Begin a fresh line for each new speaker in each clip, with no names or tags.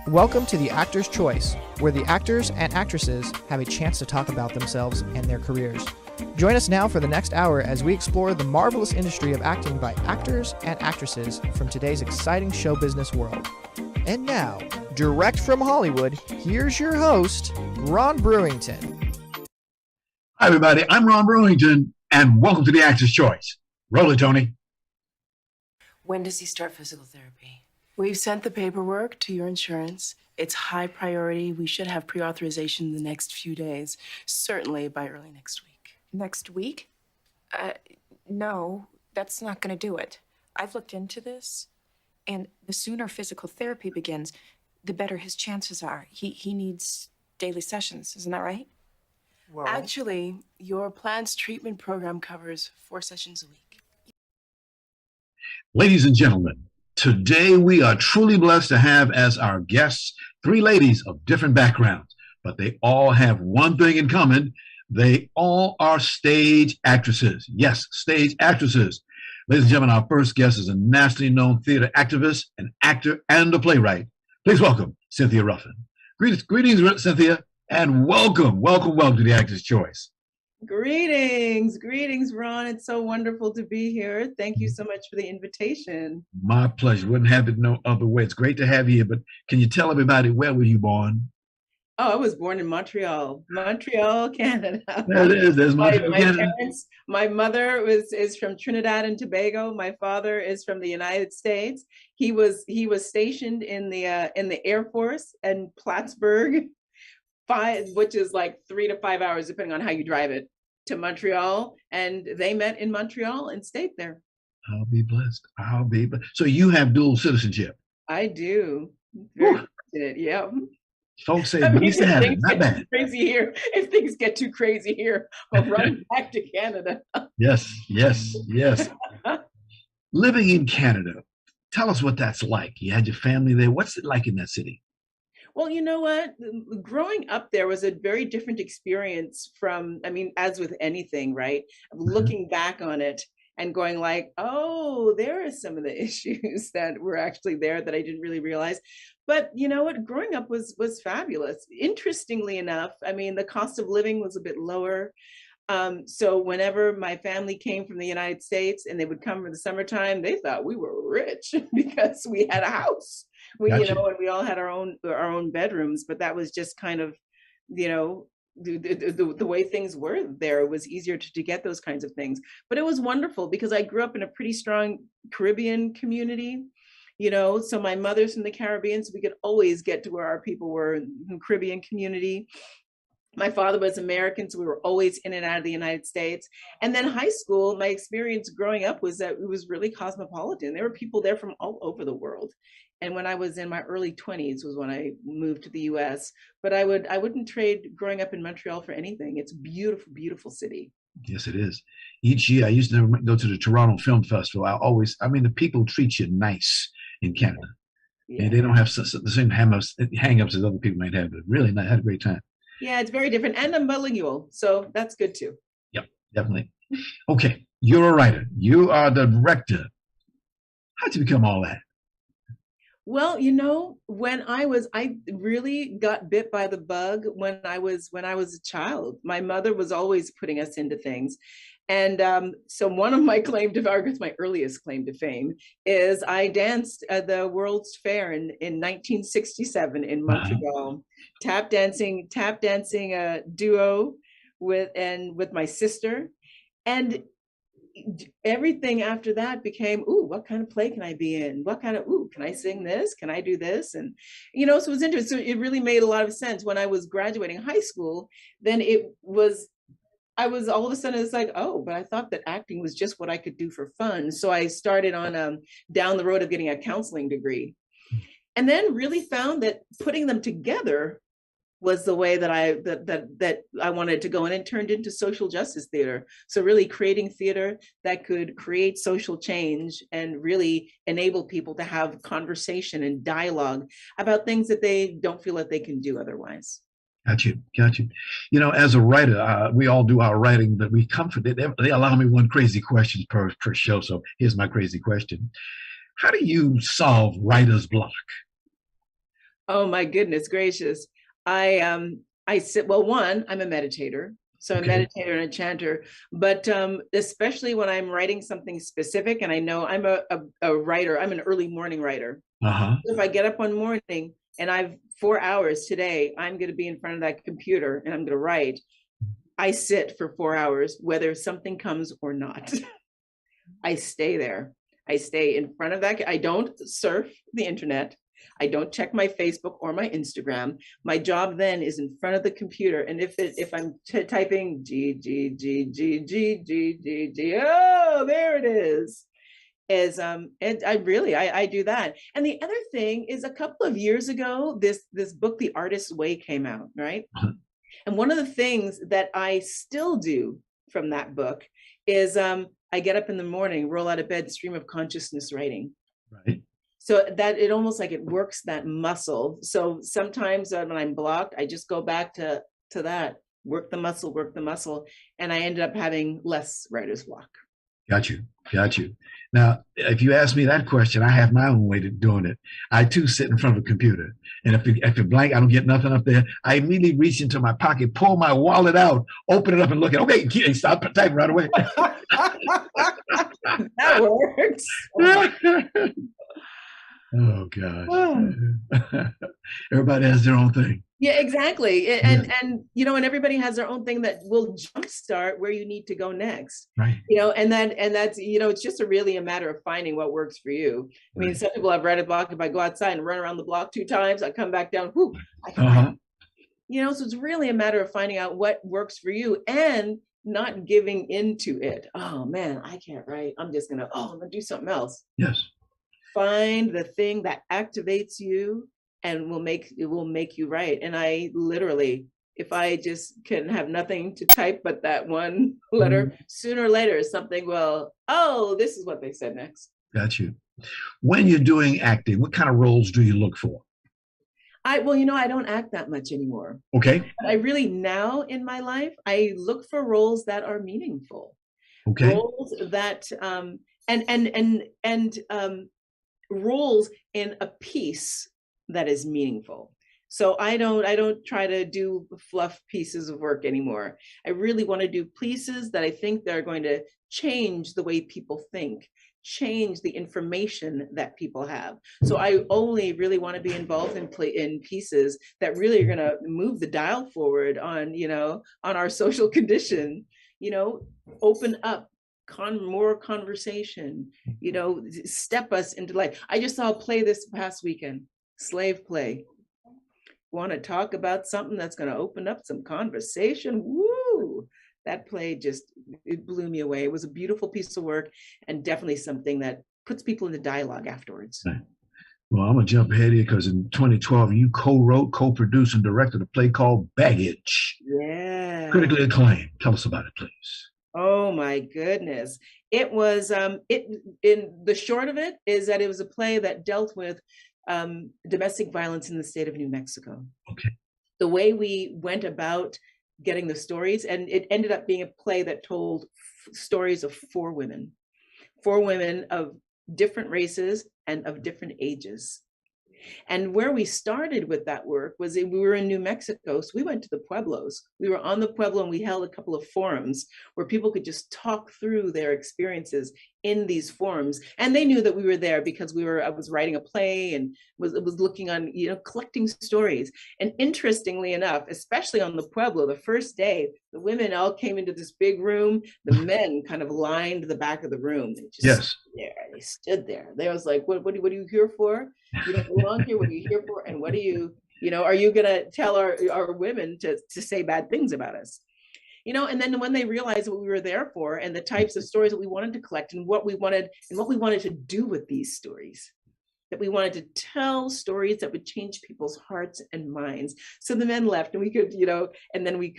Welcome to The Actor's Choice, where the actors and actresses have a chance to talk about themselves and their careers. Join us now for the next hour as we explore the marvelous industry of acting by actors and actresses from today's exciting show business world. And now, direct from Hollywood, here's your host, Ron Brewington.
Hi, everybody. I'm Ron Brewington, and welcome to The Actor's Choice. Roll it, Tony.
When does he start physical therapy? We've sent the paperwork to your insurance. It's high priority. We should have pre-authorization in the next few days, certainly by early next week.
Next week? No, that's not going to do it. I've looked into this, and the sooner physical therapy begins, the better his chances are. He needs daily sessions, isn't that right?
Well, actually, your plan's treatment program covers 4 sessions a week.
Ladies and gentlemen, today we are truly blessed to have as our guests 3 ladies of different backgrounds, but they all have one thing in common. They all are stage actresses. Yes, stage actresses. Ladies and gentlemen, our first guest is a nationally known theater activist, an actor, and a playwright. Please welcome Cynthia Ruffin. Greetings, Cynthia, and welcome to The Actor's Choice.
Greetings, Ron. It's so wonderful to be here. Thank you so much for the invitation.
My pleasure. Wouldn't have it no other way. It's great to have you here, but can you tell everybody where were you born?
Oh, I was born in Montreal, Canada.
There it is. There's Montreal, Canada.
Parents, my mother is from Trinidad and Tobago. My father is from the United States. He was stationed in the Air Force in Plattsburgh, which is like 3 to 5 hours, depending on how you drive it, to Montreal. And they met in Montreal and stayed there.
I'll be blessed. So you have dual citizenship?
I do. Very fortunate, yeah.
Folks say, we used to have it, not bad.
Crazy here. If things get too crazy here, I'll run back to Canada.
Yes. Living in Canada, tell us what that's like. You had your family there. What's it like in that city?
Well, you know what? Growing up there was a very different experience from, as with anything, right? Looking back on it and going like, oh, there are some of the issues that were actually there that I didn't really realize. But you know what? Growing up was fabulous. Interestingly enough, the cost of living was a bit lower. So whenever my family came from the United States and they would come for the summertime, they thought we were rich because we had a house. And we all had our own bedrooms, but that was just kind of, the way things were there. It was easier to get those kinds of things. But it was wonderful because I grew up in a pretty strong Caribbean community. So my mother's from the Caribbean, so we could always get to where our people were in the Caribbean community. My father was American, so we were always in and out of the United States. And then high school, my experience growing up was that it was really cosmopolitan. There were people there from all over the world. And when I was in my early 20s was when I moved to the US. But I wouldn't trade growing up in Montreal for anything. It's a beautiful, beautiful city.
Yes, it is. Each year, I used to go to the Toronto Film Festival. The people treat you nice in Canada. Yeah. And they don't have the same hang-ups as other people might have, but really, I had a great time.
Yeah, it's very different. And I'm bilingual, so that's good too.
Yep, definitely. Okay, you're a writer. You are the director. How'd you become all that?
Well, when I really got bit by the bug when I was a child. My mother was always putting us into things. And so one of my my earliest claim to fame is I danced at the World's Fair in 1967 in Montreal, tap dancing duo with my sister. And everything after that became, what kind of play can I be in? Can I sing this? Can I do this? And, so it was interesting. So it really made a lot of sense when I was graduating high school. Then I was all of a sudden, it's like, but I thought that acting was just what I could do for fun. So I started on down the road of getting a counseling degree, and then really found that putting them together was the way that I wanted to go. And it turned into social justice theater. So really creating theater that could create social change and really enable people to have conversation and dialogue about things that they don't feel that they can do otherwise.
Got you. As a writer, we all do our writing, but they allow me one crazy question per show. So here's my crazy question. How do you solve writer's block?
Oh my goodness gracious. I sit, well, one, I'm a meditator. So a meditator and a chanter, but especially when I'm writing something specific, and I know I'm a writer, I'm an early morning writer. If I get up one morning and I've 4 hours today, I'm going to be in front of that computer and I'm going to write. I sit for 4 hours, whether something comes or not. I stay there. I stay in front of that. I don't surf the internet. I don't check my Facebook or my Instagram. My job then is in front of the computer. And if I'm typing G, G, G, G, G, G, G, G, oh, there it is. And I do that. And the other thing is, a couple of years ago, this book, The Artist's Way, came out, right? And one of the things that I still do from that book is I get up in the morning, roll out of bed, stream of consciousness writing.
Right.
So that it almost like it works that muscle. So sometimes when I'm blocked, I just go back to that, work the muscle. And I ended up having less writer's block.
Got you. Now, if you ask me that question, I have my own way of doing it. I too sit in front of a computer. And if it's blank, I don't get nothing up there. I immediately reach into my pocket, pull my wallet out, open it up and look at it. Okay, stop typing right away.
That works.
Oh gosh. Everybody has their own thing.
Yeah, exactly. And and everybody has their own thing that will jumpstart where you need to go next.
Right.
And that's it's just really a matter of finding what works for you. I mean, some people have writer's block. If I go outside and run around the block 2 times, I come back down, whoo, I can so it's really a matter of finding out what works for you and not giving into it. Oh man, I can't write. I'm gonna do something else.
Yes.
Find the thing that activates you and will make you write. And I literally, if I just can have nothing to type but that one letter, sooner or later something will, this is what they said next.
Got you. When you're doing acting, what kind of roles do you look for?
I don't act that much anymore.
Okay.
But I really, now in my life, I look for roles that are meaningful.
Okay.
Roles that roles in a piece that is meaningful. So I don't try to do fluff pieces of work anymore. I really want to do pieces that I think they're going to change the way people think, change the information that people have. So I only really want to be involved in pieces that really are going to move the dial forward on our social condition, open up more conversation, step us into life. I just saw a play this past weekend, Slave Play. Want to talk about something that's going to open up some conversation? Woo! That play it blew me away. It was a beautiful piece of work and definitely something that puts people into dialogue afterwards.
Right. Well, I'm going to jump ahead here because in 2012, you co-wrote, co-produced, and directed a play called Baggage.
Yeah.
Critically acclaimed. Tell us about it, please.
Oh my goodness. It was, in the short of it is that it was a play that dealt with domestic violence in the state of New Mexico.
Okay.
The way we went about getting the stories, and it ended up being a play that told stories of 4 women of different races and of different ages. And where we started with that work was we were in New Mexico. So we went to the pueblos. We were on the pueblo and we held a couple of forums where people could just talk through their experiences in these forums. And they knew that we were there because I was writing a play and was looking on, collecting stories. And interestingly enough, especially on the pueblo, the first day, the women all came into this big room. The men kind of lined the back of the room. They stood there. They was like, what are you here for? You don't belong here. What are you here for? And what are you going to tell our women to say bad things about us? And then when they realized what we were there for and the types of stories that we wanted to collect and what we wanted to do with these stories, that we wanted to tell stories that would change people's hearts and minds. So the men left and we could, and then we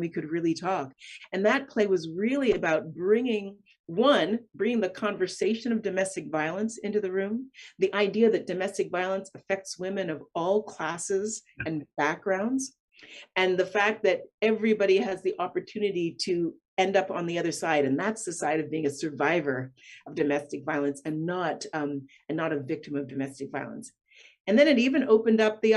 could really talk. And that play was really about bringing the conversation of domestic violence into the room, the idea that domestic violence affects women of all classes and backgrounds, and the fact that everybody has the opportunity to end up on the other side, and that's the side of being a survivor of domestic violence and not a victim of domestic violence. And then it even opened up the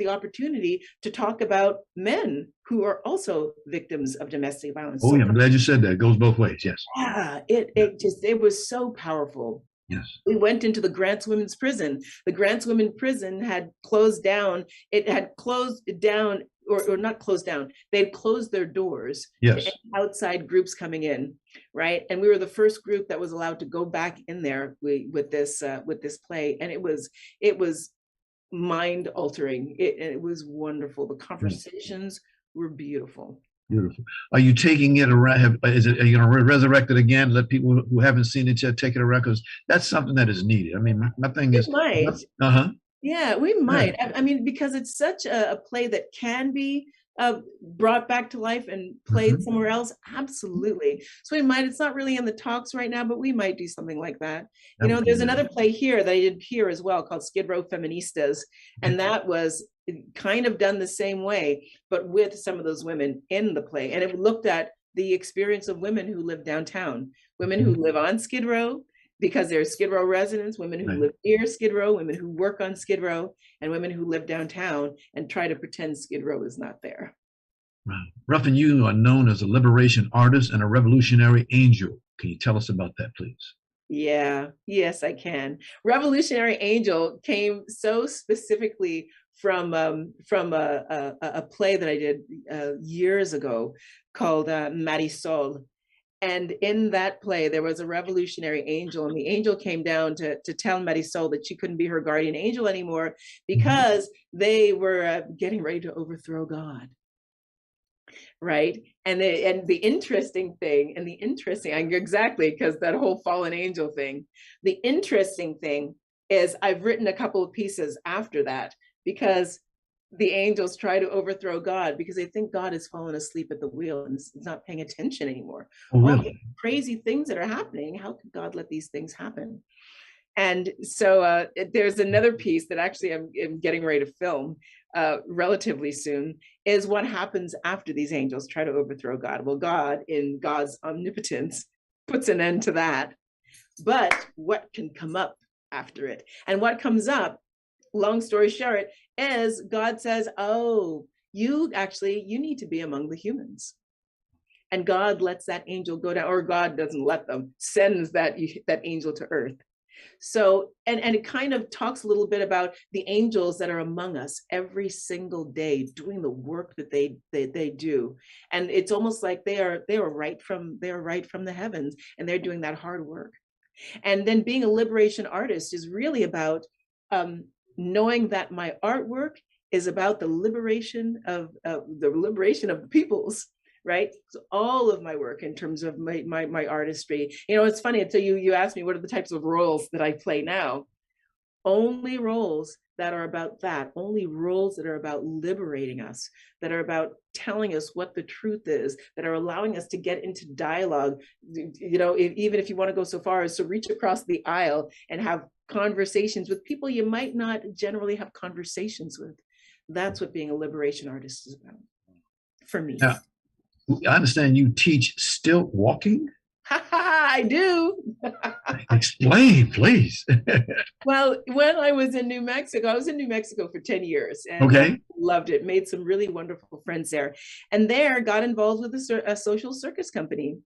opportunity to talk about men who are also victims of domestic violence.
Oh, yeah, I'm glad you said that. It goes both ways. Yes.
Yeah, it was so powerful.
Yes.
We went into the Grants Women's Prison. The Grants Women's Prison had closed down. It had closed down, or not closed down. They'd closed their doors
Yes.
to outside groups coming in, right? And we were the first group that was allowed to go back in there with this play, and it was mind altering. It was wonderful. The conversations were beautiful.
Beautiful. Are you taking it around? Are you going to resurrect it again? Let people who haven't seen it yet take it around, because that's something that is needed. I mean, my thing is,
yeah, we might. I mean, because it's such a play that can be brought back to life and played somewhere else. Absolutely. So we might. It's not really in the talks right now, but we might do something like that. You know, there's another play here that I did here as well called Row Feminists, and that was kind of done the same way, but with some of those women in the play. And it looked at the experience of women who live downtown, women who live on Skid Row because they're Skid Row residents, women who live near Skid Row, women who work on Skid Row, and women who live downtown and try to pretend Skid Row is not there.
Right. Ruffin, you are known as a liberation artist and a revolutionary angel. Can you tell us about that, please?
Yeah, yes, I can. Revolutionary Angel came so specifically from a play that I did years ago called Marisol. And in that play, there was a revolutionary angel, and the angel came down to tell Marisol that she couldn't be her guardian angel anymore because they were getting ready to overthrow God. Right. And the interesting thing, exactly, because that whole fallen angel thing, the interesting thing is I've written a couple of pieces after that because the angels try to overthrow God because they think God has fallen asleep at the wheel and is not paying attention anymore.
Oh, really?
All the crazy things that are happening. How could God let these things happen? And so there's another piece that actually I'm getting ready to film relatively soon, is what happens after these angels try to overthrow God. Well, God, in God's omnipotence, puts an end to that. But what can come up after it? And what comes up, long story short, is God says, oh, you need to be among the humans. And God lets that angel go down, or God doesn't let them, sends that angel to earth. So, and it kind of talks a little bit about the angels that are among us every single day doing the work that they do. And it's almost like they are right from the heavens, and they're doing that hard work. And then being a liberation artist is really about knowing that my artwork is about the liberation of the peoples. Right. So all of my work in terms of my artistry, you know, it's funny until you asked me what are the types of roles that I play now. Only roles that are about that, only roles that are about liberating us, that are about telling us what the truth is, that are allowing us to get into dialogue. You know, even if you want to go so far as to reach across the aisle and have conversations with people you might not generally have conversations with. That's what being a liberation artist is about for me.
Yeah. I understand you teach stilt walking.
I do.
Explain, please.
Well, when I was in New Mexico for 10 years. And
okay.
Loved it. Made some really wonderful friends there. And there got involved with a social circus company.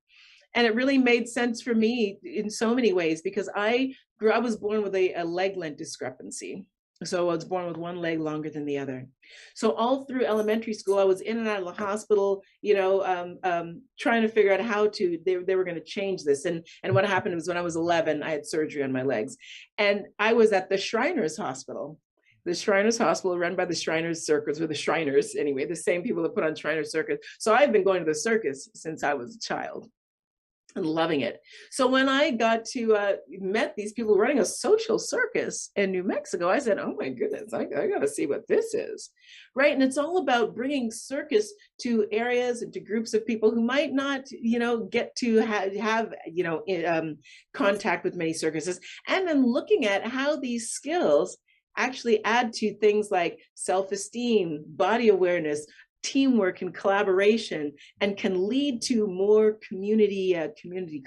And it really made sense for me in so many ways because I was born with a leg length discrepancy. So I was born with one leg longer than the other. So all through elementary school, I was in and out of the hospital, you know, trying to figure out how they were going to change this. And what happened was when I was 11, I had surgery on my legs. And I was at the Shriners Hospital. The Shriners Hospital run by the Shriners Circus, or the Shriners anyway, the same people that put on Shriners Circus. So I've been going to the circus since I was a child. And loving it. So when I got to met these people running a social circus in New Mexico, I said, oh my goodness, I got to see what this is, right? And it's all about bringing circus to areas and to groups of people who might not, you know, get to have you know, contact with many circuses, and then looking at how these skills actually add to things like self-esteem, body awareness, teamwork and collaboration, and can lead to more community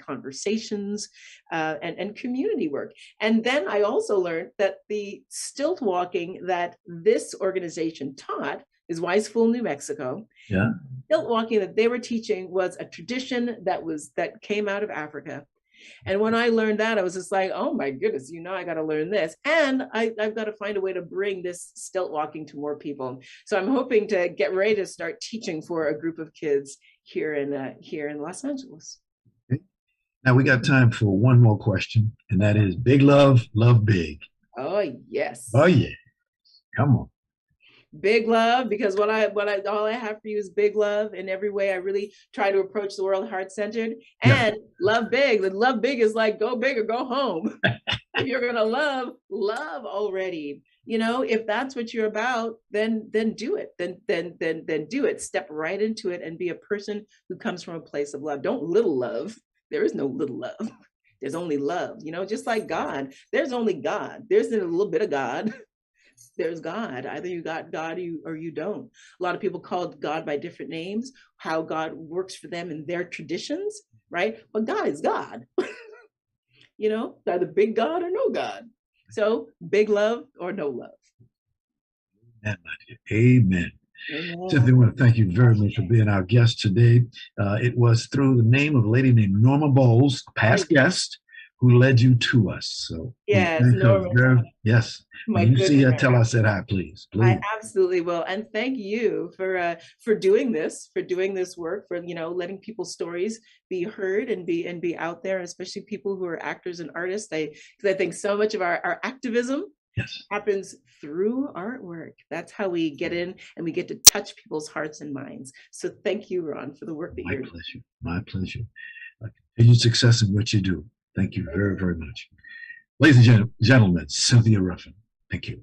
conversations and community work. And then I also learned that the stilt walking that this organization taught is Wise Fool, New Mexico.
Yeah.
Stilt walking that they were teaching was a tradition that came out of Africa. And when I learned that, I was just like, oh my goodness, I got to learn this. And I've got to find a way to bring this stilt walking to more people. So I'm hoping to get ready to start teaching for a group of kids here in Los Angeles.
Okay. Now we got time for one more question, and that is big love, love big.
Oh, yes.
Oh, yeah. Come on.
Big love, because all I have for you is big love in every way. I really try to approach the world heart-centered, and love big. The love big is like go big or go home. If you're gonna love already. If that's what you're about, then do it. Then do it. Step right into it and be a person who comes from a place of love. Don't little love. There is no little love. There's only love. Just like God. There's only God. There's a little bit of God. There's God. Either you got God or you don't. A lot of people call God by different names, how God works for them in their traditions, right? But God is God. Either big God or no God. So big love or no love.
Amen. Cynthia, I want to thank you very much for being our guest today. It was through the name of a lady named Norma Bowles, past guest, who led you to us. So
yes, Norma.
Yes. When you see her, tell her I said hi, please.
I absolutely will. And thank you for doing this work, for letting people's stories be heard and be out there, especially people who are actors and artists. Because I think so much of our activism happens through artwork. That's how we get in and we get to touch people's hearts and minds. So thank you, Ron, for the work that you're doing.
My pleasure. Continued success in what you do. Thank you very, very much. Ladies and gentlemen, Cynthia Ruffin, thank you.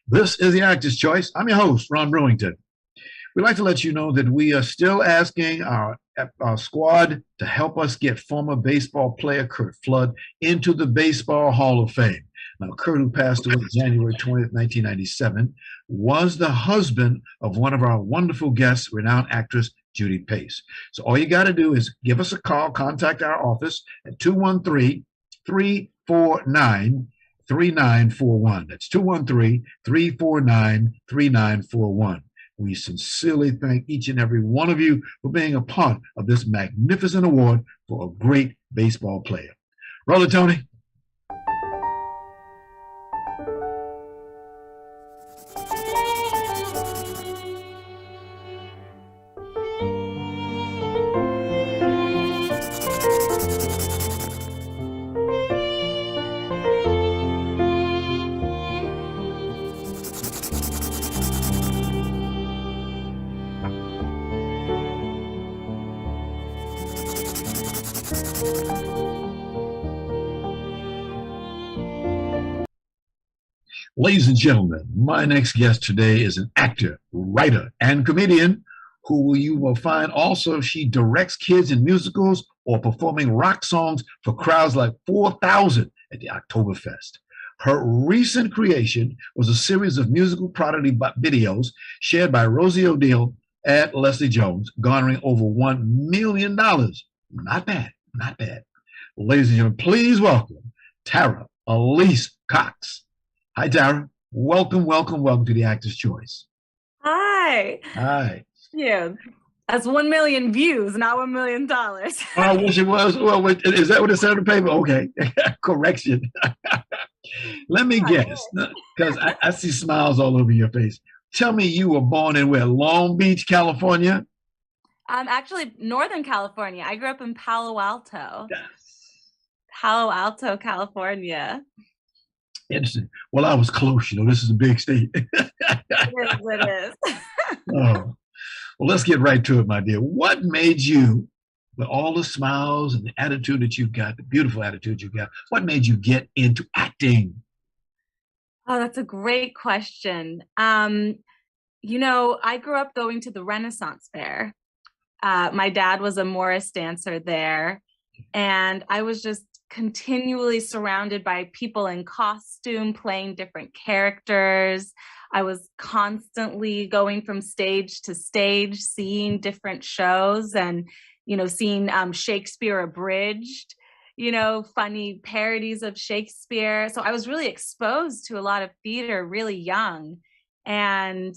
This is The Actor's Choice. I'm your host, Ron Brewington. We'd like to let you know that we are still asking our squad to help us get former baseball player Curt Flood into the Baseball Hall of Fame. Now, Curt, who passed away January 20th, 1997, was the husband of one of our wonderful guests, renowned actress Judy Pace. So all you got to do is give us a call, contact our office at 213-349-3941. That's 213-349-3941. We sincerely thank each and every one of you for being a part of this magnificent award for a great baseball player. Roll it, Tony. Ladies and gentlemen, my next guest today is an actor, writer, and comedian who you will find also she directs kids in musicals or performing rock songs for crowds like 4,000 at the Oktoberfest. Her recent creation was a series of musical parody videos shared by Rosie O'Donnell and Leslie Jones, garnering over $1 million. Not bad, not bad. Ladies and gentlemen, please welcome Tara Alise Cox. Hi, Tara. Welcome, welcome, welcome to The Actor's Choice.
Hi.
Hi.
Yeah. That's 1 million views, not $1 million.
I wish it was. Well, is that what it said on the paper? Okay. Correction. Let me guess, because I see smiles all over your face. Tell me you were born in where? Long Beach, California?
Actually, Northern California. I grew up in Palo Alto.
Yes.
Palo Alto, California.
Interesting. Well, I was close. This is a big state.
It is.
Oh. Well, let's get right to it, my dear. What made you, with all the smiles and the attitude that you've got, the beautiful attitude you've got, what made you get into acting?
Oh, that's a great question. I grew up going to the Renaissance Fair. My dad was a Morris dancer there, and I was just continually surrounded by people in costume playing different characters. I was constantly going from stage to stage, seeing different shows and, seeing Shakespeare abridged, funny parodies of Shakespeare. So I was really exposed to a lot of theater really young, and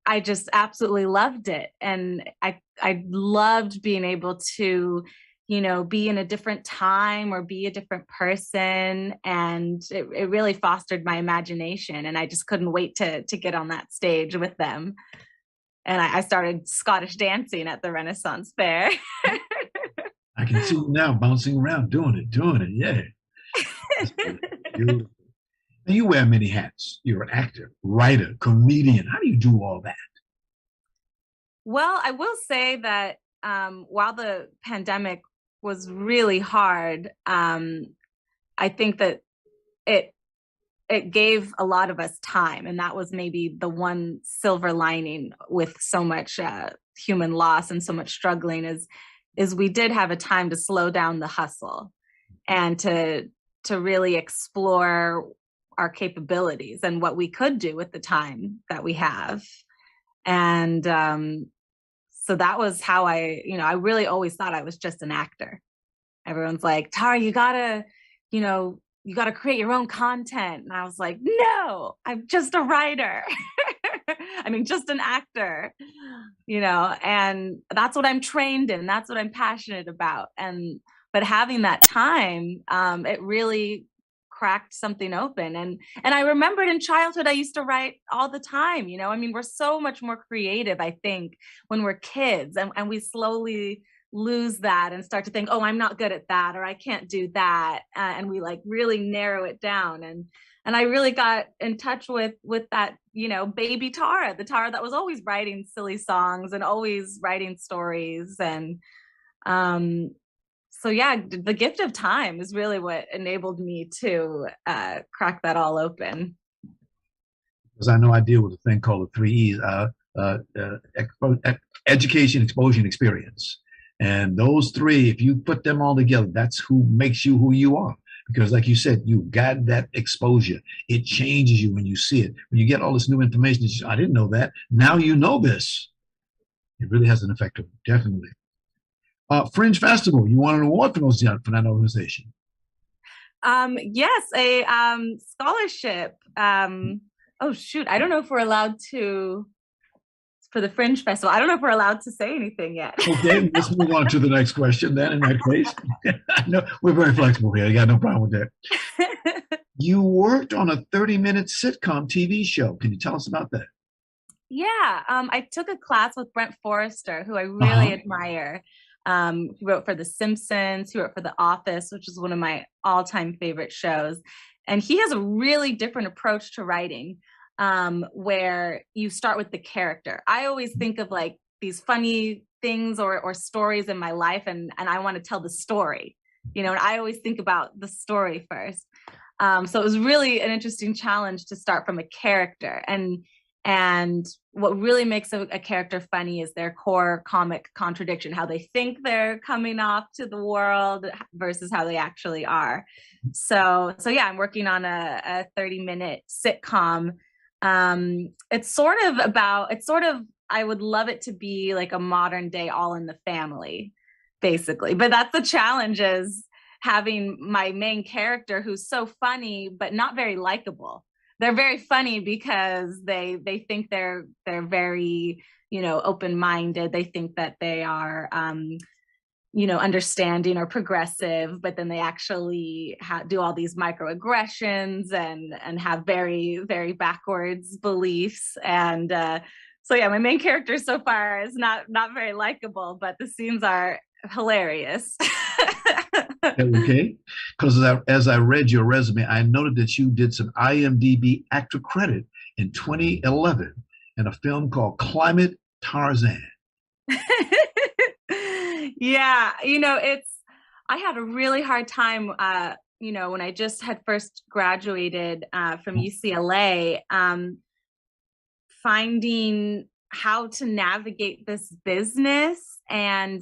I just absolutely loved it. And I loved being able to, be in a different time or be a different person. And it really fostered my imagination. And I just couldn't wait to get on that stage with them. And I started Scottish dancing at the Renaissance Fair.
I can see you now bouncing around, doing it. Yeah. Beautiful. And you wear many hats. You're an actor, writer, comedian. How do you do all that?
Well, I will say that while the pandemic was really hard, I think that it gave a lot of us time, and that was maybe the one silver lining with so much human loss and so much struggling is we did have a time to slow down the hustle and to really explore our capabilities and what we could do with the time that we have. And so that was how I really always thought I was just an actor. Everyone's like, Tara, you gotta create your own content. And I was like, no, I'm just a writer. I mean, just an actor, and that's what I'm trained in. That's what I'm passionate about. But having that time, it really cracked something open. And I remembered in childhood, I used to write all the time, I mean, we're so much more creative, I think, when we're kids, and we slowly lose that and start to think, oh, I'm not good at that, or I can't do that. And we really narrow it down. And I really got in touch with that, baby Tara, the Tara that was always writing silly songs and always writing stories. And so yeah, the gift of time is really what enabled me to crack that all open.
Because I know I deal with a thing called the 3 E's, education, exposure, and experience. And those three, if you put them all together, that's who makes you who you are. Because like you said, you got that exposure. It changes you when you see it. When you get all this new information, I didn't know that. Now you know this. It really has an effect on you, definitely. Fringe Festival, you won an award for that organization.
Yes, a scholarship. Oh shoot, I don't know if we're allowed to, for the Fringe Festival, I don't know if we're allowed to say anything yet.
Okay, let's move on to the next question then, in that case. No, we're very flexible here. You got no problem with that. You worked on a 30-minute sitcom TV show. Can you tell us about that?
Yeah, I took a class with Brent Forrester, who I really admire. He wrote for The Simpsons, he wrote for The Office, which is one of my all-time favorite shows. And he has a really different approach to writing, where you start with the character. I always think of these funny things or stories in my life, and I want to tell the story, and I always think about the story first. So it was really an interesting challenge to start from a character. And what really makes a character funny is their core comic contradiction, how they think they're coming off to the world versus how they actually are. So yeah, I'm working on a 30-minute sitcom. It's sort of, I would love it to be like a modern day All in the Family, basically. But that's the challenge, is having my main character who's so funny, but not very likable. They're very funny because they think they're very, open-minded. They think that they are, understanding or progressive, but then they actually do all these microaggressions and have very, very backwards beliefs. And so yeah, my main character so far is not very likable, but the scenes are hilarious.
Okay, because as I read your resume, I noted that you did some IMDb actor credit in 2011 in a film called Climate Tarzan.
Yeah, I had a really hard time, when I just had first graduated from UCLA, finding how to navigate this business. And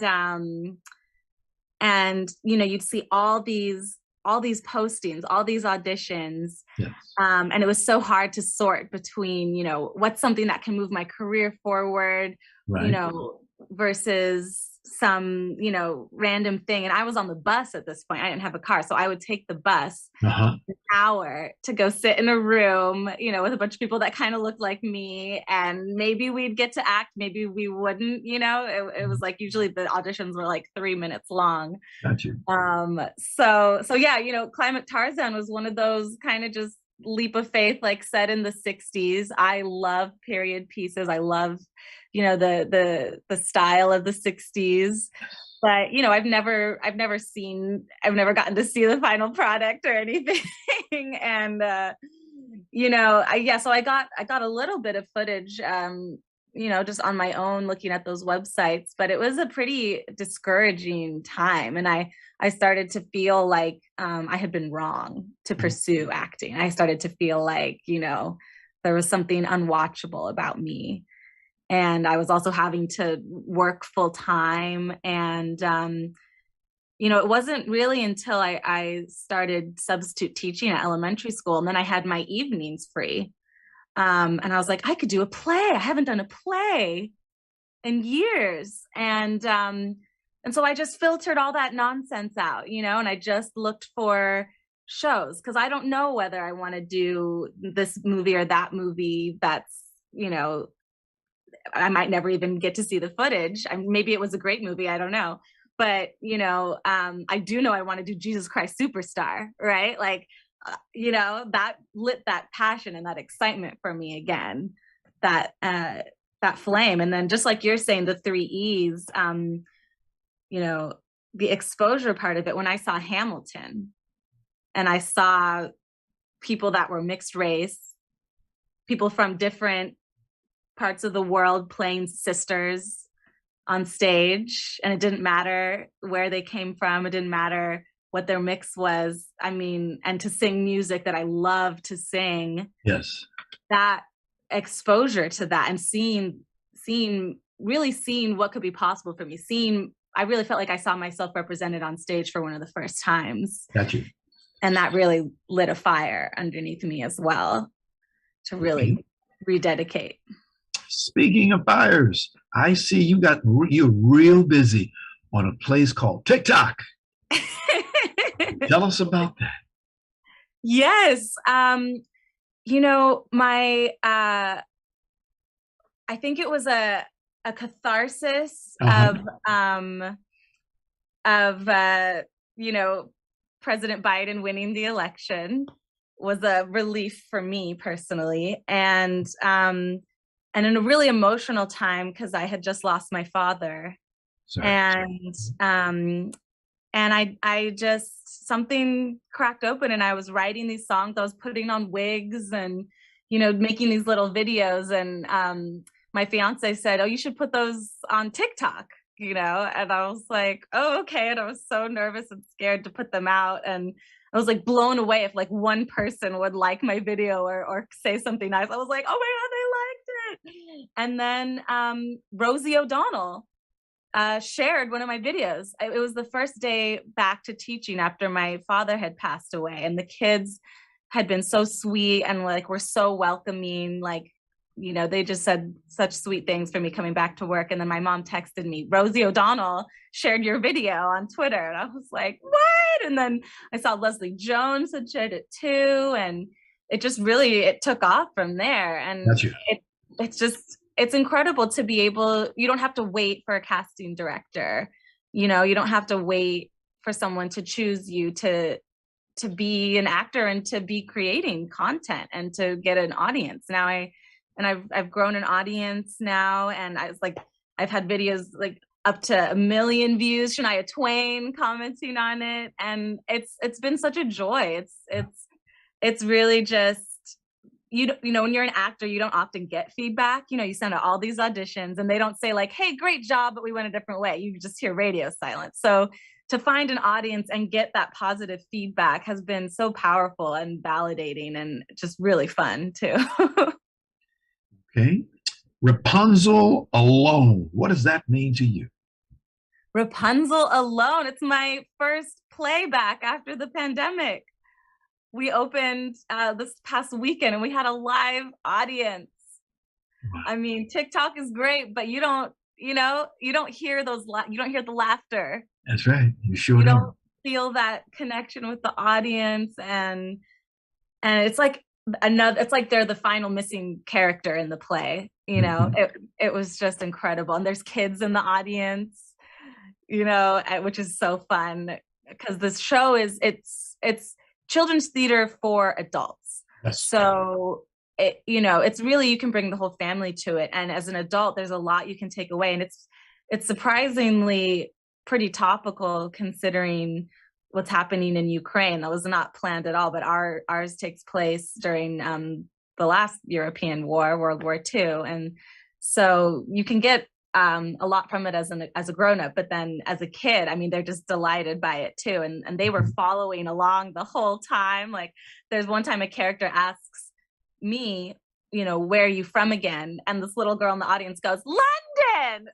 you'd see all these all these postings, all these auditions.
Yes.
And it was so hard to sort between, you know, what's something that can move my career forward,
Right.
you know, versus some, you know, random thing. And I was on the bus at this point. I didn't have a car. So I would take the bus an hour to go sit in a room, you know, with a bunch of people that kind of looked like me. And maybe we'd get to act, maybe we wouldn't, you know, it was like, usually the auditions were like 3 minutes long.
Got you.
So yeah, you know, Climate Tarzan was one of those kind of just leap of faith, like set in the 60s. I love period pieces. I love, you know, the style of the 60s, but you know, I've never gotten to see the final product or anything. And you know, so I got a little bit of footage, you know, just on my own looking at those websites, but it was a pretty discouraging time. And I started to feel like I had been wrong to pursue acting. I started to feel like, you know, there was something unwatchable about me. And I was also having to work full time. And, you know, it wasn't really until I started substitute teaching at elementary school, and then I had my evenings free. And I was like, I could do a play. I haven't done a play in years. And so I just filtered all that nonsense out, you know, and I just looked for shows, because I don't know whether I want to do this movie or that movie. That's, you know, I might never even get to see the footage. Maybe it was a great movie, I don't know. But, you know, I do know I want to do Jesus Christ Superstar, right? Like, you know, that lit that passion and that excitement for me again, that flame. And then just like you're saying, the 3 E's, you know, the exposure part of it, when I saw Hamilton and I saw people that were mixed race, people from different parts of the world playing sisters on stage, and it didn't matter where they came from, it didn't matter what their mix was. I mean, and to sing music that I love to sing.
Yes.
That exposure to that, and really seeing what could be possible for me. I really felt like I saw myself represented on stage for one of the first times.
Got you.
And that really lit a fire underneath me as well, to really rededicate.
Speaking of fires, I see you're real busy on a place called TikTok. Tell us about that.
Yes. You know, I think it was a catharsis of you know, President Biden winning the election was a relief for me personally. And in a really emotional time, because I had just lost my father. Sorry. And I just, something cracked open, and I was writing these songs. I was putting on wigs and, you know, making these little videos. And my fiance said, "Oh, you should put those on TikTok," you know? And I was like, "Oh, okay." And I was so nervous and scared to put them out. And I was like blown away if like one person would like my video or say something nice. I was like, "Oh my God, they liked it." And then Rosie O'Donnell shared one of my videos. It was the first day back to teaching after my father had passed away, and the kids had been so sweet and like were so welcoming. Like, you know, they just said such sweet things for me coming back to work. And then my mom texted me, "Rosie O'Donnell shared your video on Twitter." And I was like, "What?" And then I saw Leslie Jones had shared it too, and it just really, it took off from there. And it's incredible to be able, you don't have to wait for a casting director, you know, you don't have to wait for someone to choose you to be an actor and to be creating content and to get an audience. Now I've grown an audience now, and I've had videos like up to 1 million views, Shania Twain commenting on it, and it's been such a joy. It's really just, you know, when you're an actor, you don't often get feedback. You know, you send out all these auditions and they don't say like, "Hey, great job, but we went a different way." You just hear radio silence. So to find an audience and get that positive feedback has been so powerful and validating, and just really fun too.
Okay. Rapunzel alone. What does that mean to you?
Rapunzel alone. It's my first playback after the pandemic. We opened this past weekend and we had a live audience. I mean, TikTok is great, but you don't hear you don't hear the laughter.
That's right. You
don't feel that connection with the audience, and it's like they're the final missing character in the play. It was just incredible. And there's kids in the audience, which is so fun because this show it's children's theater for adults. So it's really, you can bring the whole family to it. And as an adult, there's a lot you can take away. And it's surprisingly pretty topical considering what's happening in Ukraine. That was not planned at all, but ours takes place during the last European war, World War II. And so you can get a lot from it as a grown-up, but then as a kid, I mean, they're just delighted by it too. And they were following along the whole time. Like there's one time a character asks me, where are you from again? And this little girl in the audience goes, London!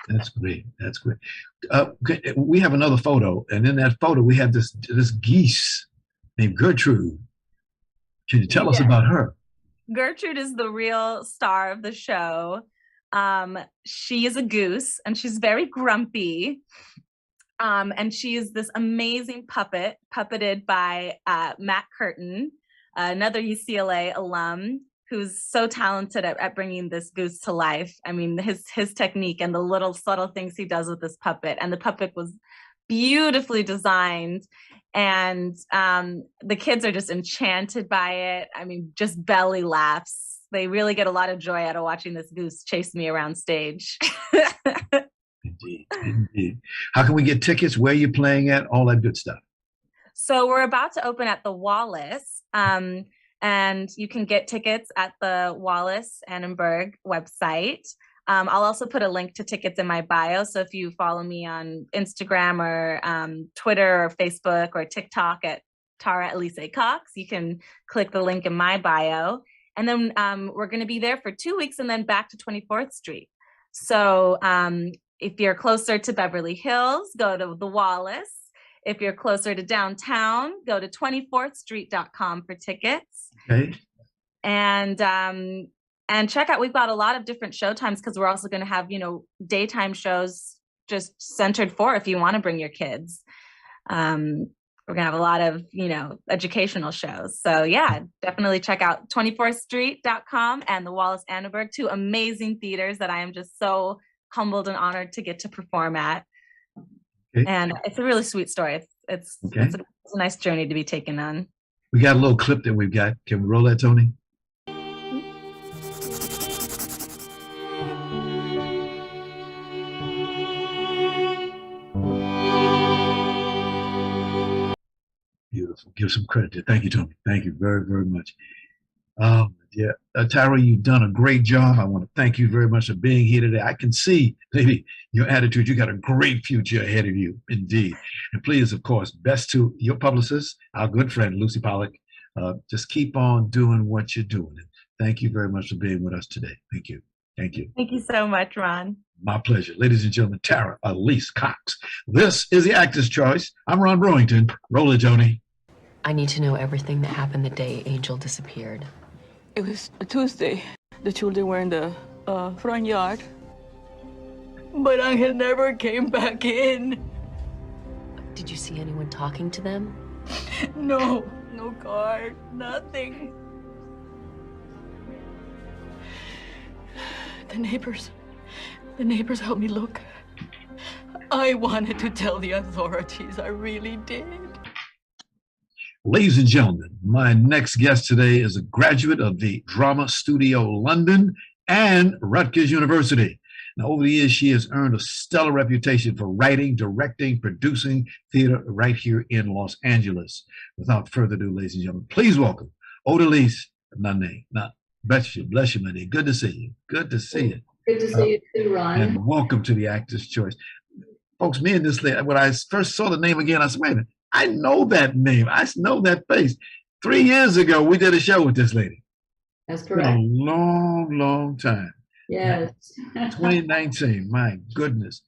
That's great. That's great. We have another photo, and in that photo, we have this geese named Gertrude. Can you tell us about her?
Gertrude is the real star of the show. She is a goose, and she's very grumpy. And she is this amazing puppeted by Matt Curtin, another UCLA alum, who's so talented at bringing this goose to life. I mean, his technique and the little subtle things he does with this puppet. And the puppet was beautifully designed. And the kids are just enchanted by it. I mean, just belly laughs. They really get a lot of joy out of watching this goose chase me around stage.
Indeed. How can we get tickets? Where are you playing at? All that good stuff.
So we're about to open at the Wallace. And you can get tickets at the Wallace Annenberg website. I'll also put a link to tickets in my bio. So if you follow me on Instagram or Twitter or Facebook or TikTok at Tara Alise Cox, you can click the link in my bio. And then we're going to be there for 2 weeks and then back to 24th Street. So if you're closer to Beverly Hills, go to the Wallace. If you're closer to downtown, go to 24thstreet.com for tickets.
Okay.
And check out, we've got a lot of different show times because we're also going to have, daytime shows just centered for if you want to bring your kids. We're going to have a lot of, educational shows. So yeah, definitely check out 24thstreet.com and the Wallace Annenberg, two amazing theaters that I am just so humbled and honored to get to perform at. Okay. And it's a really sweet story. It's a nice journey to be taken on.
We got a little clip that we've got. Can we roll that, Tony? Beautiful. Give some credit there. Thank you, Tony. Thank you very, very much. Yeah, Tara, you've done a great job. I want to thank you very much for being here today. I can see, lady, your attitude. You got a great future ahead of you, indeed. And please, of course, best to your publicist, our good friend, Lucy Pollock. Just keep on doing what you're doing. And thank you very much for being with us today. Thank you. Thank you.
Thank you so much, Ron.
My pleasure. Ladies and gentlemen, Tara Alise Cox. This is the Actor's Choice. I'm Ron Brewington. Roll it, Joni.
I need to know everything that happened the day Angel disappeared.
It was a Tuesday. The children were in the front yard. But Angel never came back in.
Did you see anyone talking to them?
No card, nothing. The neighbors helped me look. I wanted to tell the authorities, I really did.
Ladies and gentlemen, my next guest today is a graduate of the Drama Studio London and Rutgers University. Now, over the years, she has earned a stellar reputation for writing, directing, producing theater right here in Los Angeles. Without further ado, ladies and gentlemen, please welcome Odalys Nanin. Now, bless you, my dear. Good to see you. Good to see you.
Good to see you too, Ron.
And welcome to the Actor's Choice. Folks, me and this lady, when I first saw the name again, I said, wait a minute. I know that name. I know that face. 3 years ago, we did a show with this lady.
That's correct.
It's been a long, long time.
Yes.
2019, my goodness.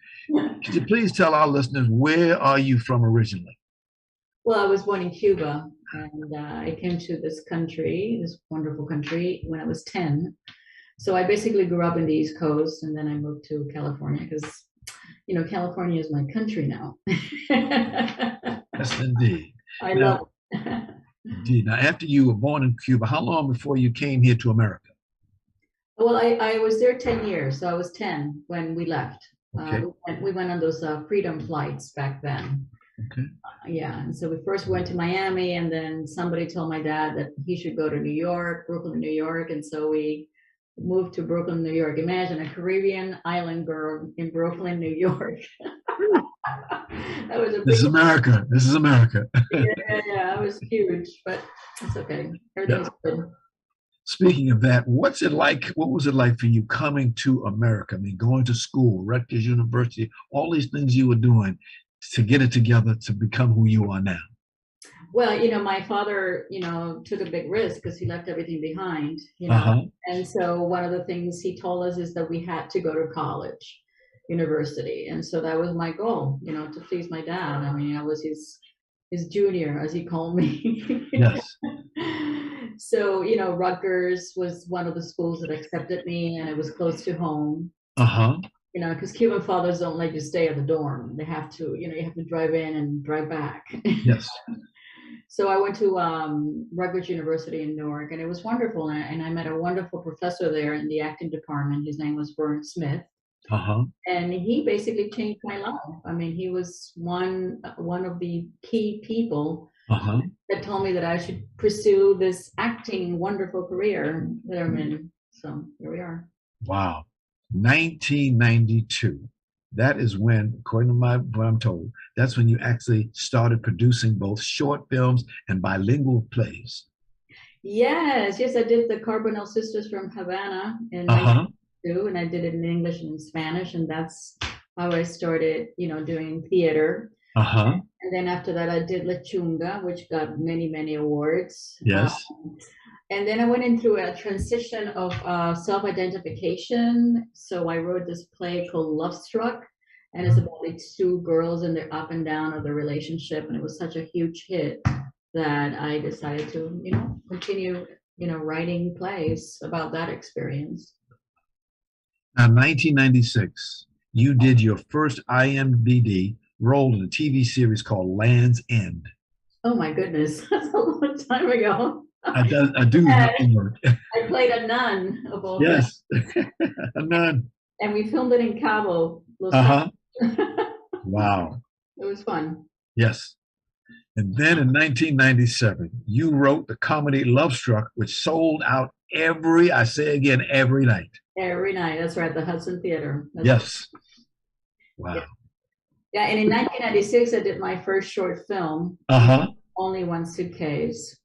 Could you please tell our listeners, where are you from originally?
Well, I was born in Cuba, and I came to this country, this wonderful country, when I was 10. So I basically grew up in the East Coast, and then I moved to California because, California is my country now.
Yes, indeed.
I love it.
Indeed. Now, after you were born in Cuba, how long before you came here to America?
Well, I was there 10 years, so I was 10 when we left.
Okay.
We went on those freedom flights back then.
Okay.
Yeah, and so we first went to Miami, and then somebody told my dad that he should go to New York, Brooklyn, New York, and so we moved to Brooklyn, New York. Imagine a Caribbean island girl in Brooklyn, New York. That was a
This is America. This is America.
yeah, it was huge, but it's okay. Everything's good.
Speaking of that, what's it like? What was it like for you coming to America? I mean, going to school, Rutgers University, all these things you were doing to get it together to become who you are now.
Well, my father, took a big risk because he left everything behind, And so one of the things he told us is that we had to go to college, university. And so that was my goal, to please my dad. I mean, I was his junior, as he called me.
Yes.
So, Rutgers was one of the schools that accepted me, and it was close to home. Because Cuban fathers don't let you stay at the dorm. They have to, you have to drive in and drive back.
Yes.
So I went to Rutgers University in Newark, and it was wonderful. And I met a wonderful professor there in the acting department. His name was Vern Smith. And he basically changed my life. I mean, he was one of the key people that told me that I should pursue this acting wonderful career that I'm in. So here we are.
Wow. 1992. That is when, according to what I'm told, that's when you actually started producing both short films and bilingual plays.
Yes, I did the Carbonell Sisters from Havana in 1992, and I did it in English and in Spanish, and that's how I started, doing theater. And then after that, I did La Chunga, which got many, many awards.
Yes.
And then I went in through a transition of self-identification. So I wrote this play called Love Struck, and it's about these two girls and their up and down of the relationship. And it was such a huge hit that I decided to, continue, writing plays about that experience.
Now, 1996, you did your first IMDb role in a TV series called Land's End.
Oh my goodness, that's a long time ago.
I do remember.
I played a nun of all
Yes, a nun.
And we filmed it in Cabo.
Wow.
It was fun.
Yes. And then in 1997, you wrote the comedy Love Struck, which sold out every night.
Every night, that's right, the Hudson Theater.
Yes. Wow.
Yeah, and in 1996, I did my first short film, Only One Suitcase.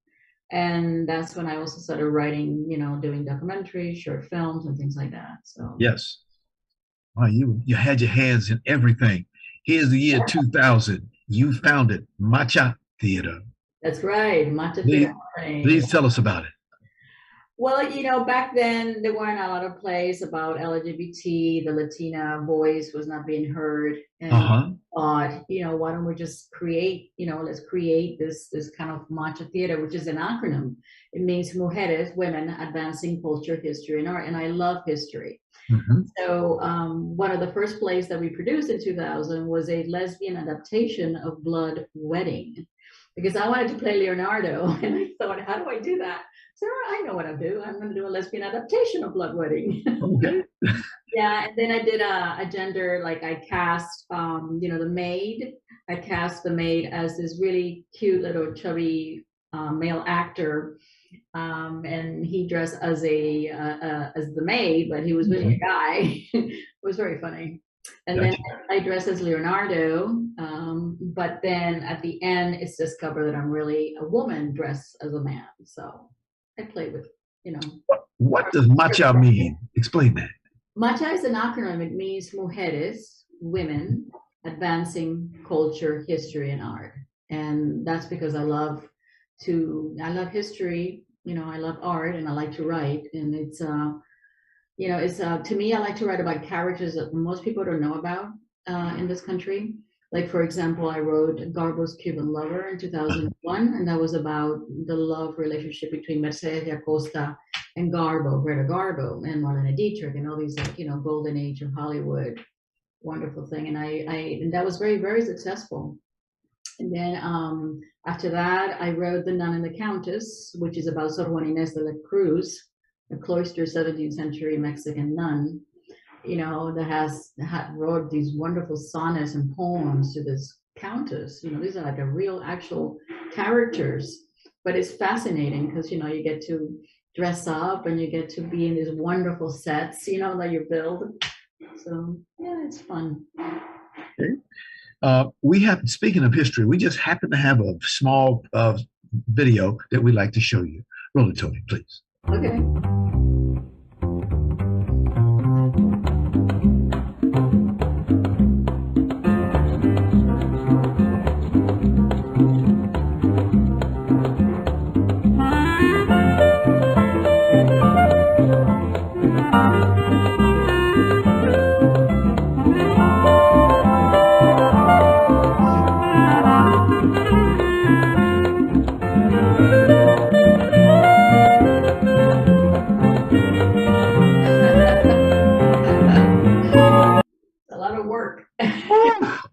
And that's when I also started writing, doing documentaries, short films, and things like that. So
yes. Wow, you had your hands in everything. Here's the year 2000. You founded Matcha Theater.
That's right, Matcha Theater.
Please tell us about it.
Well, back then there weren't a lot of plays about LGBT. The Latina voice was not being heard. And thought, why don't we just create, let's create this kind of Matcha Theater, which is an acronym. It means Mujeres, Women Advancing Culture, History, and Art. And I love history. So one of the first plays that we produced in 2000 was a lesbian adaptation of Blood Wedding, because I wanted to play Leonardo, and I thought, how do I do that? So I know what I'll do. I'm going to do a lesbian adaptation of Blood Wedding.
Okay.
Yeah, and then I did a gender, like I cast, the maid. I cast the maid as this really cute little chubby male actor, and he dressed as the maid, but he was really a guy. It was very funny. And then I dressed as Leonardo, but then at the end, it's discovered that I'm really a woman dressed as a man. So I played with,
What does matcha mean? Explain that.
Matcha is an acronym. It means Mujeres, Women Advancing Culture, History, and Art. And that's because I love history, I love art, and I like to write. And it's You know, it's to me, I like to write about characters that most people don't know about in this country. Like, for example, I wrote Garbo's Cuban Lover in 2001, and that was about the love relationship between Mercedes Acosta and Garbo, Greta Garbo, and Marlene Dietrich, and all these, like, you know, golden age of Hollywood, wonderful thing. And and that was very, very successful. And then after that, I wrote The Nun and the Countess, which is about Sor Juana Inés de la Cruz, a cloistered 17th century Mexican nun, you know, that wrote these wonderful sonnets and poems to this countess. You know, these are like a real actual characters, but it's fascinating because, you know, you get to dress up and you get to be in these wonderful sets, you know, that you build. So yeah, it's fun.
Okay. We have, speaking of history, we just happen to have a small video that we'd like to show you. Roll it, Tony, please.
Okay.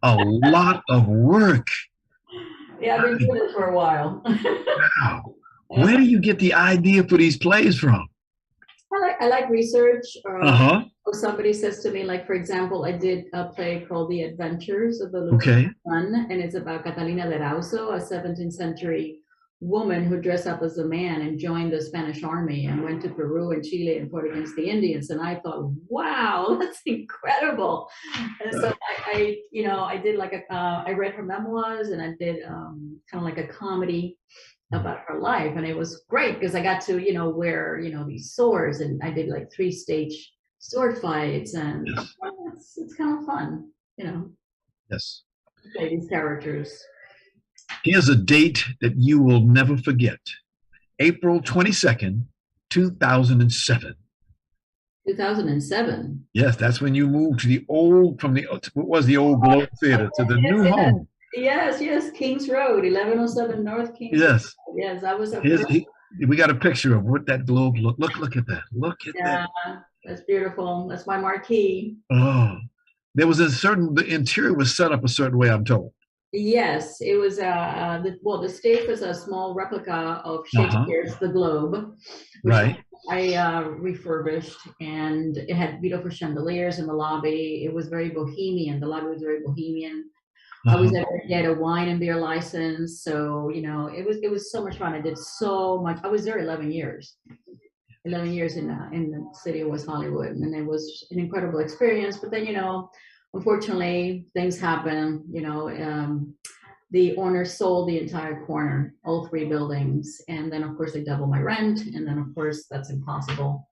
A lot of work.
Yeah, I've been doing it for a while.
Wow. Where do you get the idea for these plays from?
I like research. Or somebody says to me, like, for example, I did a play called The Adventures of the Little Sun, and it's about Catalina de Rauso, a 17th century woman who dressed up as a man and joined the Spanish army and went to Peru and Chile and fought against the Indians. And I thought, wow, that's incredible. And so I you know, I did like I read her memoirs, and I did kind of like a comedy about her life. And it was great because I got to, you know, wear, you know, these swords, and I did like 3-stage sword fights, and it's kind of fun, you know.
Yes.
Play these characters.
Here's a date that you will never forget. April 22nd, 2007.
2007?
Yes, that's when you moved to the old, what was the old Globe Theater, to the new home.
Yes, Kings Road, 1107 North Kings Road. Yes, that was
we got a picture of what that Globe looked. Look at that. Look at that.
Yeah, that's beautiful. That's my marquee.
Oh, there was the interior was set up a certain way, I'm told.
Yes, it was the stage was a small replica of Shakespeare's The Globe, which I refurbished, and it had beautiful chandeliers in the lobby. It was very bohemian. The lobby was very bohemian. I was able to get a wine and beer license, so you know it was so much fun. I did so much. I was there 11 years. 11 years in the city of West Hollywood, and it was an incredible experience. But then, you know, unfortunately, things happen. You know, the owner sold the entire corner, all 3 buildings, and then of course they doubled my rent, and then of course that's impossible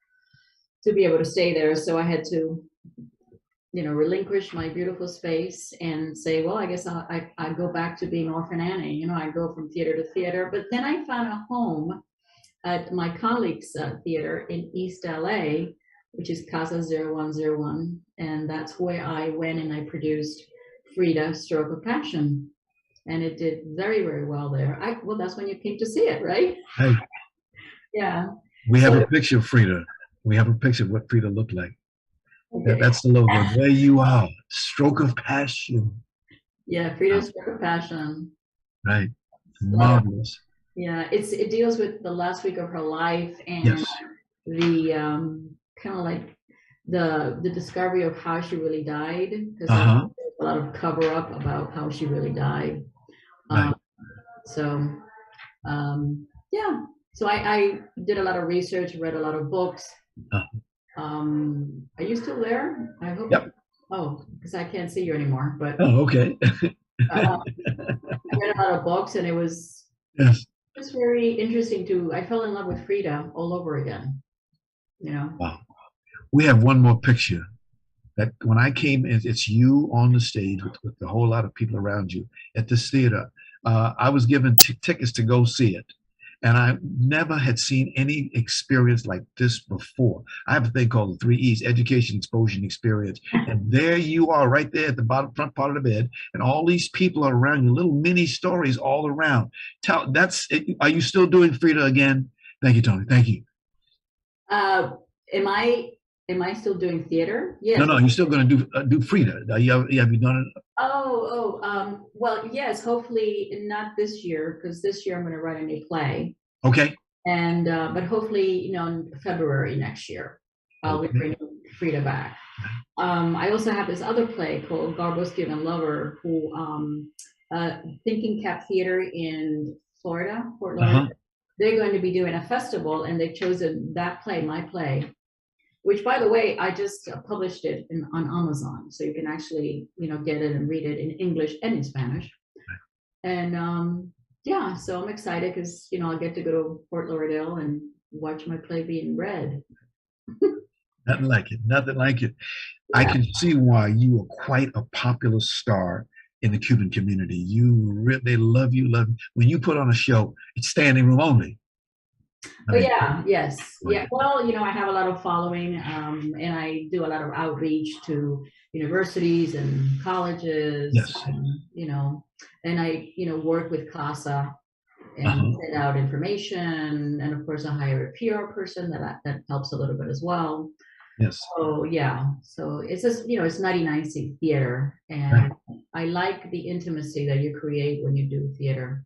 to be able to stay there. So I had to, you know, relinquish my beautiful space and say, well, I guess I go back to being Orphan Annie. You know, I go from theater to theater. But then I found a home at my colleague's theater in East LA, which is Casa 0101. And that's where I went and I produced Frida, Stroke of Passion. And it did very, very well there. Well, that's when you came to see it, right?
Hey.
Yeah.
We have a picture of Frida. We have a picture of what Frida looked like. Okay. That's the logo. There you are. Stroke of Passion.
Yeah, Frida, Stroke of Passion.
Right. Marvelous.
Yeah, it deals with the last week of her life, and the kind of like the discovery of how she really died, because there's a lot of cover up about how she really died. So I did a lot of research, read a lot of books. Are you still there? I hope.
Yep.
Oh, because I can't see you anymore. But
okay.
I read a lot of books, and it was it's very interesting to. I fell in love with Frida all over again. You know.
Wow. We have one more picture. That when I came in, it's you on the stage with a whole lot of people around you at this theater. I was given tickets to go see it, And I never had seen any experience like this before. I have a thing called the 3 E's: education, exposure, and experience. And there you are right there at the bottom front part of the bed, and all these people are around you, little mini stories all around. Are you still doing Frida again? Thank you, Tony. Thank you.
Am I still doing theater? Yes.
No, you're still going to do Frida. Have you done it?
Well, yes, hopefully not this year, because this year I'm going to write a new play.
Okay.
And, but hopefully, in February next year, I'll be bringing Frida back. I also have this other play called Garbo's Given Lover, who, Thinking Cap Theater in Florida, Fort Lauderdale. They're going to be doing a festival, and they've chosen that play, my play, which, by the way, I just published it on Amazon, so you can actually, get it and read it in English and in Spanish. And yeah, so I'm excited because I'll get to go to Fort Lauderdale and watch my play being read.
Nothing like it. Nothing like it. Yeah. I can see why you are quite a popular star in the Cuban community. They love you. When you put on a show, it's standing room only.
Yes. Yeah. Well, I have a lot of following, and I do a lot of outreach to universities and colleges.
Yes.
And I, work with CASA and send out information. And of course, I hire a PR person that helps a little bit as well.
Yes.
So yeah. So it's just, it's 99-seat theater, and I like the intimacy that you create when you do theater.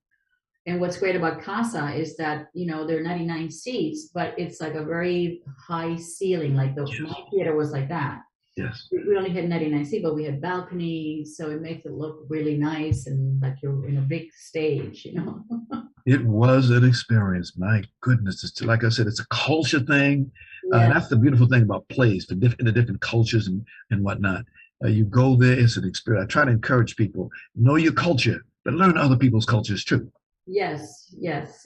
And what's great about CASA is that, there are 99 seats, but it's like a very high ceiling. Like my theater was like that.
Yes.
We only had 99 seats, but we had balconies. So it makes it look really nice and like you're in a big stage,
It was an experience. My goodness. It's, like I said, it's a culture thing. Yes. That's the beautiful thing about plays, the different cultures and whatnot. You go there, it's an experience. I try to encourage people, know your culture, but learn other people's cultures too.
Yes.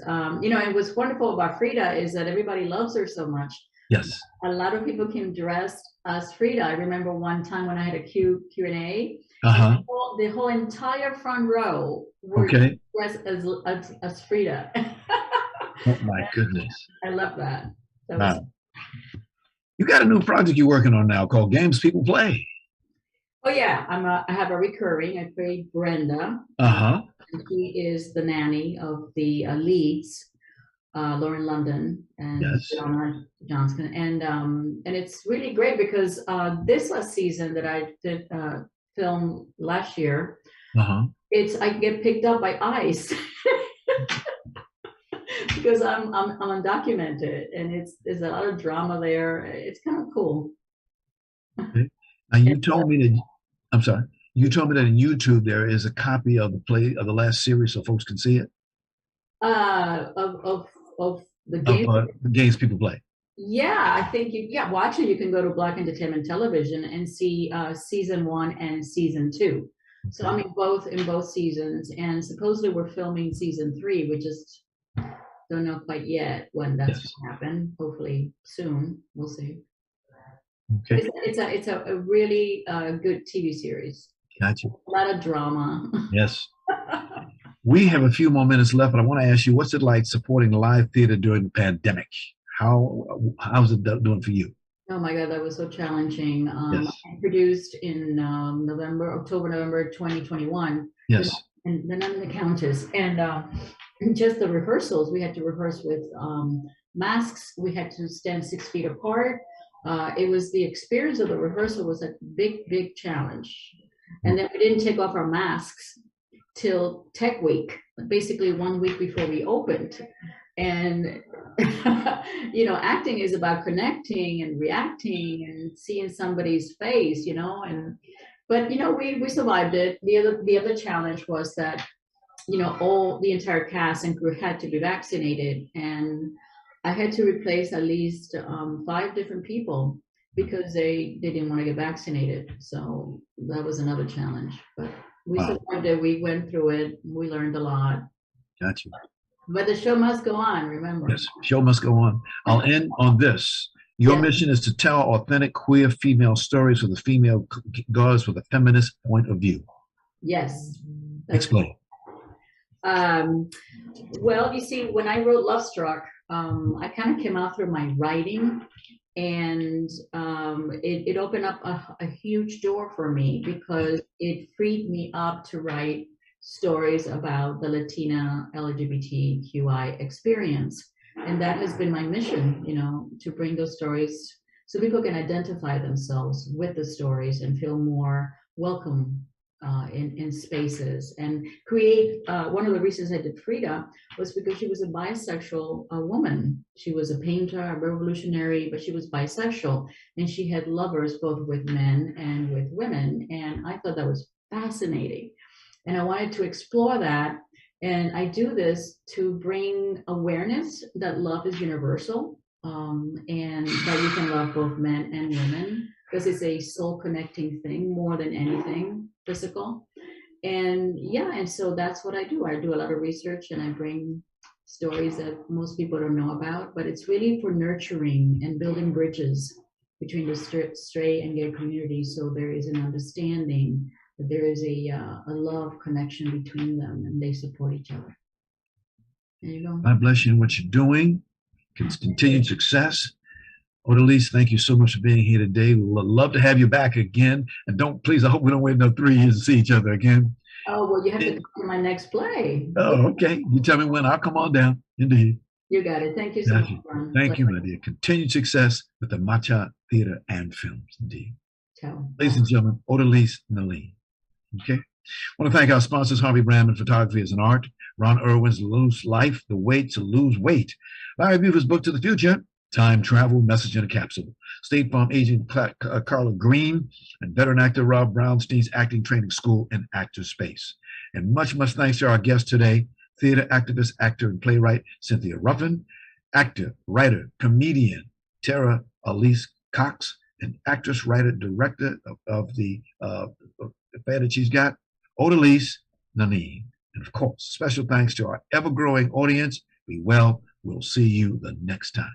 And what's wonderful about Frida is that everybody loves her so much.
Yes.
A lot of people came dressed as Frida. I remember one time when I had a Q&A, the whole entire front row were dressed as Frida.
Oh my goodness.
I love that.
You got a new project you're working on now called Games People Play.
Oh yeah, I have a recurring. I play Brenda. And he is the nanny of the leads, Lauren London and Donna Johnson, and it's really great because this last season that I did film last year, I get picked up by ICE because I'm undocumented, and there's a lot of drama there. It's kind of cool.
Okay. And you told me that. I'm sorry. You told me that in YouTube there is a copy of the play of the last series, so folks can see it.
Of the
Games People Play.
Yeah, I think well, actually, you can go to Black Entertainment Television and see season 1 and season 2. Okay. So I'm in both seasons, and supposedly we're filming season 3. We just don't know quite yet when that's going to happen. Hopefully soon. We'll see.
Okay.
It's a really good TV series.
Gotcha.
A lot of drama.
Yes. We have a few more minutes left, but I want to ask you, what's it like supporting live theater during the pandemic? How's it doing for you?
Oh my God, that was so challenging. I produced in October, November 2021.
Yes.
And then I'm the Countess, and just the rehearsals, we had to rehearse with masks. We had to stand 6 feet apart. It was the experience of the rehearsal was a big challenge. And then we didn't take off our masks till Tech Week, basically 1 week before we opened. And, acting is about connecting and reacting and seeing somebody's face, but we survived it. The other challenge was that, the entire cast and crew had to be vaccinated, and I had to replace at least 5 different people because they didn't want to get vaccinated. So that was another challenge, but we survived it. We went through it. We learned a lot.
Gotcha.
But the show must go on, remember.
Yes, show must go on. I'll end on this. Your mission is to tell authentic queer female stories with the female goddess with a feminist point of view.
Yes.
Explain.
Well, you see, when I wrote Love Struck, I kind of came out through my writing, and it opened up a huge door for me because it freed me up to write stories about the Latina LGBTQI experience. And that has been my mission, you know, to bring those stories so people can identify themselves with the stories and feel more welcome in spaces, and create. One of the reasons I did Frida was because she was a bisexual woman. She was a painter, a revolutionary, but she was bisexual, and she had lovers both with men and with women. And I thought that was fascinating, and I wanted to explore that. And I do this to bring awareness that love is universal, and that you can love both men and women, because it's a soul connecting thing more than anything physical. And yeah, and so that's what I do. I do a lot of research, and I bring stories that most people don't know about, but it's really for nurturing and building bridges between the straight and gay communities, so there is an understanding that there is a love connection between them, and they support each other. There you go.
God bless you in what you're doing. Continued success. Odalys, thank you so much for being here today. We would love to have you back again. And please, I hope we don't wait another 3 years to see each other again.
Oh, well, you have to come to my next play.
Oh, okay. You tell me when. I'll come on down. Indeed.
You got it. Thank you so much.
Thank you, my dear. Continued success with the Matcha Theater and Films, indeed.
Ciao.
Ladies and gentlemen, Odalys Nanin. Okay. I want to thank our sponsors, Harvey Brandman Photography as an Art, Ron Irwin's Lose Life, The Way to Lose Weight, Larry Beaver's Book to the Future, Time Travel, Message in a Capsule, State Farm agent Carla Green, and veteran actor Rob Brownstein's Acting Training School and Actor Space. And much, much thanks to our guest today, theater activist, actor, and playwright Cynthia Ruffin, actor, writer, comedian Tara Alise Cox, and actress, writer, director of the affair that she's got, Odalys Nanin. And of course, special thanks to our ever-growing audience. Be well. We'll see you the next time.